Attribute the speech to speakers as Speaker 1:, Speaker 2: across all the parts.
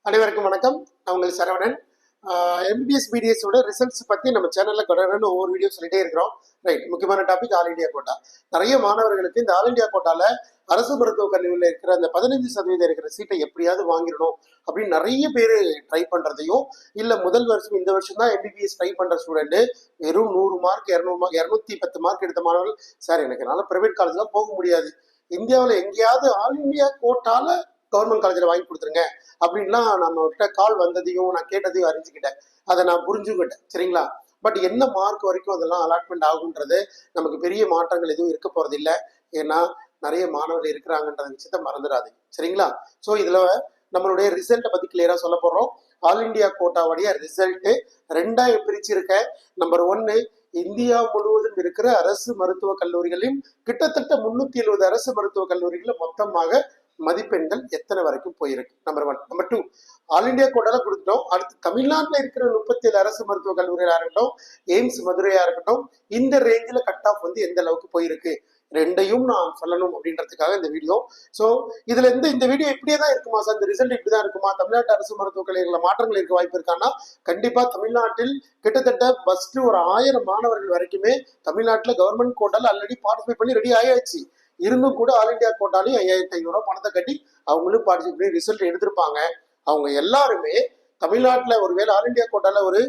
Speaker 1: அனைவருக்கும் வணக்கம். நான் உங்கள் சரவணன். எம்பிபிஎஸ் பிடிஎஸோட ரிசல்ட்ஸ் பற்றி நம்ம சேனலில் தொடர்ந்து ஒவ்வொரு வீடியோ சொல்லிட்டே இருக்கிறோம். ரைட், முக்கியமான டாபிக் ஆல் இண்டியா கோட்டா. நிறைய மாணவர்களுக்கு இந்த ஆல் இண்டியா கோட்டாவில் அரசு மருத்துவக் கல்லூரியில் இருக்கிற அந்த 15% இருக்கிற சீட்டை எப்படியாவது வாங்கிடணும் அப்படின்னு நிறைய பேர் ட்ரை பண்ணுறதையும், இல்லை முதல் வருஷம் இந்த வருஷம் தான் எம்பிபிஎஸ் ட்ரை பண்ணுற ஸ்டூடெண்ட்டு வெறும் 100 மார்க் 200 மார்க் 210 மார்க் எடுத்த மாணவர்கள், சார் எனக்கு என்னால் ப்ரைவேட் காலேஜ்லாம் போக முடியாது, இந்தியாவில் எங்கேயாவது ஆல் இண்டியா கோட்டால கவர்மெண்ட் காலேஜில் வாங்கி கொடுத்துருங்க அப்படின்லாம் நம்ம கிட்ட கால் வந்ததையும் நான் கேட்டதையும் அறிஞ்சுக்கிட்டேன். அதை நான் புரிஞ்சுக்கிட்டேன். சரிங்களா? பட் என்ன மார்க் வரைக்கும் அதெல்லாம் அலாட்மெண்ட் ஆகுன்றது நமக்கு பெரிய மாற்றங்கள் எதுவும் இருக்க போறது இல்லை. ஏன்னா நிறைய மாணவர்கள் இருக்கிறாங்கன்ற விஷயத்த மறந்துடாதீங்க. சரிங்களா? ஸோ இதுல நம்மளுடைய ரிசல்ட்டை பத்தி கிளியரா சொல்ல போறோம். ஆல் இண்டியா கோட்டாவுடைய ரிசல்ட் ரெண்டா பிரிச்சிருக்க. நம்பர் 1, இந்தியா முழுவதும் இருக்கிற அரசு மருத்துவக் கல்லூரிகளில் கிட்டத்தட்ட 370 அரசு மருத்துவக் கல்லூரிகளில் மொத்தமாக மதிப்பெண்கள் எத்தனை வரைக்கும் போயிருக்கு. நம்பர் 1. நம்பர் 2, ஆல் இண்டியா கோட்டால கொடுத்துட்டோம். அடுத்து தமிழ்நாட்டில் இருக்கிற 37 அரசு மருத்துவக் கல்லூரியா இருக்கட்டும், எய்ம்ஸ் மதுரையா இருக்கட்டும், இந்த ரேஞ்சில் கட் ஆஃப் எந்த அளவுக்கு போயிருக்கு ரெண்டையும் நான் சொல்லணும் அப்படின்றதுக்காக இந்த வீடியோ. ஸோ இதுல இருந்து இந்த வீடியோ இப்படியே தான் இருக்குமா சார், இந்த ரிசல்ட் இப்படிதான் இருக்குமா, தமிழ்நாட்டு அரசு மருத்துவக் கல்லூரிகளில் மாற்றங்கள் இருக்க வாய்ப்பு இருக்கான்னா, கண்டிப்பா தமிழ்நாட்டில் கிட்டத்தட்ட ஃபர்ஸ்ட் ஒரு 1000 மாணவர்கள் வரைக்குமே தமிழ்நாட்டில் கவர்மெண்ட் கோட்டால ஆல்ரெடி பார்ட்டிசிபேட் பண்ணி ரெடி ஆயாச்சு. இருந்தும் கூட ஆல் இண்டியா கோட்டாலையும் 5500 பணத்தை கட்டி அவங்களும் பார்ட்டிசிபேட் ரிசல்ட் எடுத்திருப்பாங்க. அவங்க எல்லாருமே தமிழ்நாட்டில் ஒருவேளை ஆல் இண்டியா கோட்டால ஒரு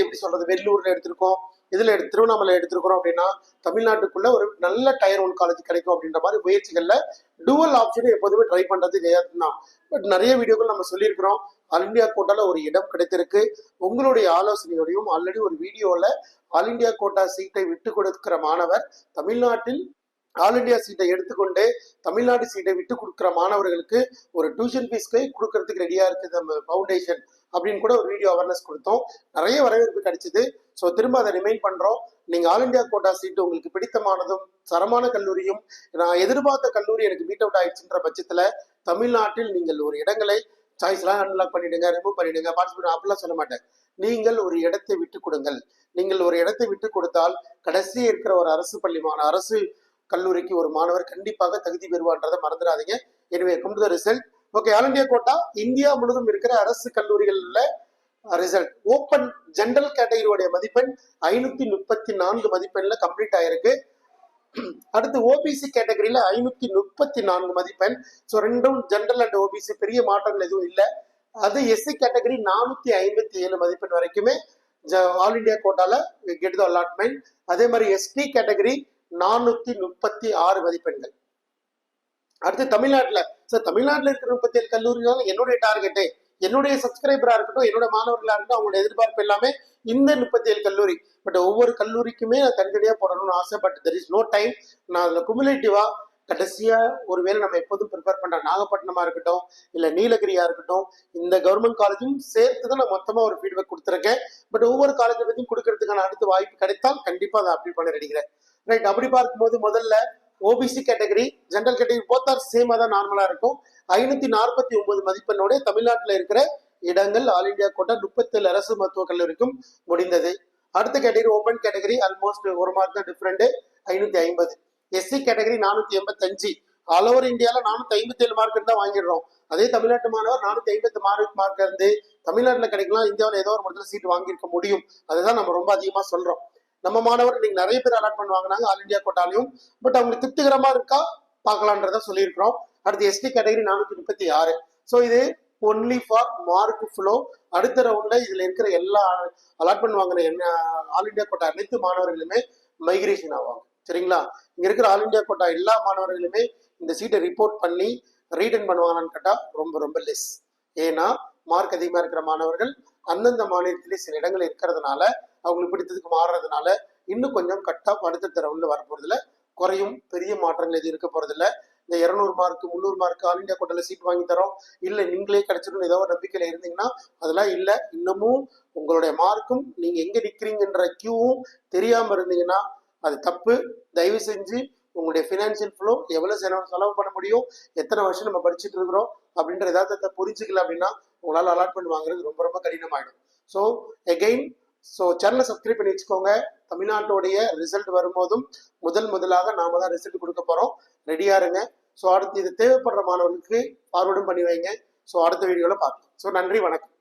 Speaker 1: எப்படி சொல்றது, வெள்ளூர்ல எடுத்திருக்கோம், இதுல திருவண்ணாமலை எடுத்திருக்கிறோம் அப்படின்னா தமிழ்நாட்டுக்குள்ள ஒரு நல்ல டயர் 1 காலேஜ் கிடைக்கும் அப்படின்ற மாதிரி முயற்சிகள்ல டூவல் ஆப்ஷனை எப்போதுமே ட்ரை பண்றது தான். பட் நிறைய வீடியோக்கள் நம்ம சொல்லியிருக்கிறோம். ஆல் இண்டியா கோட்டால ஒரு இடம் கிடைத்திருக்கு. உங்களுடைய ஆலோசனையோடையும் ஆல்ரெடி ஒரு வீடியோல ஆல் இண்டியா கோட்டா சீட்டை விட்டு கொடுக்கிற மாணவர் தமிழ்நாட்டில் ஆல் இண்டியா சீட்டை எடுத்துக்கொண்டு தமிழ்நாடு சீட்டை விட்டு கொடுக்குற மாணவர்களுக்கு ஒரு டியூஷன் ஃபீஸ்க்கு கொடுக்கறதுக்கு ரெடியா இருக்குது நம்ம ஃபவுண்டேஷன் அப்படின்னு கூட ஒரு வீடியோ அவேர்னஸ் கொடுத்தோம். நிறைய வரவேற்பு கிடைச்சிது. ஸோ திரும்ப அதை ரிமைண்ட் பண்றோம். நீங்க ஆல் இண்டியா கோட்டா சீட்டு உங்களுக்கு பிடித்தமானதும் தரமான கல்லூரியும் நான் எதிர்பார்த்த கல்லூரி எனக்கு மீட் அவுட் ஆயிடுச்சுன்ற பட்சத்துல தமிழ்நாட்டில் நீங்கள் ஒரு இடங்களை சாய்ஸ்லாம் அன்லாக் பண்ணிடுங்க, ரிமூவ் பண்ணிடுங்க, பார்ட்டிசிபேட் அப்படிலாம் சொல்ல மாட்டேன். நீங்கள் ஒரு இடத்தை விட்டு கொடுங்கள். நீங்கள் ஒரு இடத்தை விட்டு கொடுத்தால் கடைசி இருக்கிற ஒரு அரசு கல்லூரிக்கு ஒரு மாணவர் கண்டிப்பாக தகுதி பெறுவான்றதை மறந்துடாதீங்க. எனவே come to the result. Okay, all India quota India முழுவதும் இருக்கிற அரசு கல்லூரிகள்ல ரிசல்ட். ஓப்பன் ஜெனரல் கேட்டகரியோடைய மதிப்பெண் 534 மதிப்பெண்ல கம்ப்ளீட் ஆயிருக்கு. அடுத்து ஓபிசி கேட்டகரியில 534 மதிப்பெண். ஸோ ரெண்டும் ஜெனரல் அண்ட் ஓபிசி பெரிய மாற்றங்கள் எதுவும் இல்லை. அது எஸ்சி கேட்டகரி 457 மதிப்பெண் வரைக்குமே ஆல் இண்டியா கோட்டால கெட் தி அலாட்மெண்ட். அதே மாதிரி எஸ்டி கேட்டகரி 436 மதிப்பெண்கள். அடுத்து தமிழ்நாட்டில் இருக்கிற 37 கல்லூரிகள் என்னுடைய டார்கெட்டு, என்னுடைய சப்ஸ்கிரைபரா இருக்கட்டும், என்னோட மாணவர்களா இருக்கட்டும், அவங்களோட எதிர்பார்ப்பு எல்லாமே இந்த 37 கல்லூரி. பட் ஒவ்வொரு கல்லூரிக்குமே நான் தனித்தனியா போடணும்னு ஆசை. But there is no time. நான் அதுல குமுலேட்டிவா கடைசியா ஒருவேளை நம்ம எப்போதும் ப்ரிப்பேர் பண்ற நாகப்பட்டினமா இருக்கட்டும், இல்ல நீலகிரியா இருக்கட்டும், இந்த கவர்மெண்ட் காலேஜும் சேர்த்து தான் நான் மொத்தமா ஒரு ஃபீட்பேக் கொடுத்துருக்கேன். பட் ஒவ்வொரு காலேஜை பத்தியும் கொடுக்கறதுக்கான அடுத்த வாய்ப்பு கிடைத்தால் கண்டிப்பா அதை அப்டேட் பண்ண ரெடிக்கிறேன். ரைட், அப்படி பார்க்கும்போது முதல்ல ஓபிசி கேட்டகரி ஜெனரல் கேட்டகரி போத்தார் சேமா தான் நார்மலா இருக்கும். 549 மதிப்பெண்ணோட தமிழ்நாட்டில் இருக்கிற இடங்கள் ஆல் இண்டியா கோட்டா 37 அரசு மருத்துவக் கல்லூரிக்கும் முடிந்தது. அடுத்த category open category almost 1 mark தான் different, 550. SC category 485. All over இந்தியால 457 மார்க் தான் வாங்கிடுறோம். அதே தமிழ்நாட்டு மாணவர் 450 மார்க் இருந்து தமிழ்நாட்டில் கிடைக்கலாம், இந்தியாவில் ஏதோ ஒரு இடத்துல சீட் வாங்கியிருக்க முடியும். அதுதான் நம்ம ரொம்ப அதிகமா சொல்றோம். நம்ம மாணவர் நீங்க நிறைய பேர் அலாட் பண்ணுவாங்க ஆல் இண்டியா கோட்டாலையும். பட் அவங்களுக்கு திருப்திகரமா இருக்கா பார்க்கலான்றத சொல்லியிருக்கிறோம். அடுத்து எஸ்டி கேட்டகரி 436. ஸோ இது ஒன்லி ஃபார் மார்க் ஃப்ளோ. அடுத்த ரவுண்ட்ல இதுல இருக்கிற எல்லா அலாட்மெண்ட் வாங்குற ஆல் இண்டியா கோட்டா அனைத்து மாணவர்களுமே மைக்ரேஷன் ஆவாங்க. சரிங்களா? இங்க இருக்கிற ஆல் இண்டியா கோட்டா எல்லா மாணவர்களுமே இந்த சீட்டை ரிப்போர்ட் பண்ணி ரீட்டன் பண்ணுவாங்கன்னு கேட்டா ரொம்ப ரொம்ப லெஸ். ஏன்னா மார்க் அதிகமா இருக்கிற மாணவர்கள் அந்தந்த மாநிலத்திலே சில இடங்கள் இருக்கிறதுனால அவங்களுக்கு பிடித்ததுக்கு மாறுறதுனால இன்னும் கொஞ்சம் கட் ஆஃப் அடுத்த ரவுண்ட்ல வர போறதுல குறையும். பெரிய மாற்றங்கள் எதுவும் இருக்க போறதில்ல. இந்த 200 மார்க் 300 மார்க் ஆல் இண்டியா கோட்டால சீட் வாங்கி தரோம், இல்ல நீங்களே கிடைச்சிடும் ஏதோ ஒரு நம்பிக்கையில இருந்தீங்கன்னா அதெல்லாம் இல்ல. இன்னமும் உங்களுடைய மார்க்கும் நீங்க எங்க நிக்கிறீங்கன்ற கியூவும் தெரியாம இருந்தீங்கன்னா அது தப்பு. தயவு செஞ்சு உங்களுடைய பினான்சியல் ஃப்ளோ எவ்வளவு செலவு பண்ண முடியும், எத்தனை வருஷம் நம்ம படிச்சுட்டு இருக்கிறோம் அப்படின்ற யதார்த்தத்தை புரிஞ்சுக்கல அப்படின்னா உங்களால் அலாட்மெண்ட் வாங்குறது ரொம்ப ரொம்ப கடினமாயிடும். ஸோ அகெயின் சேனலை சப்ஸ்கிரைப் பண்ணி வச்சுக்கோங்க. தமிழ்நாட்டுடைய ரிசல்ட் வரும்போதும் முதலாக நாம தான் ரிசல்ட் கொடுக்க போறோம். ரெடியா இருங்க. ஸோ அடுத்து இது தேவைப்படுற மாணவர்களுக்கு ஃபார்வர்டும் பண்ணி வைங்க. ஸோ அடுத்த வீடியோவில் பார்க்கலாம். ஸோ நன்றி, வணக்கம்.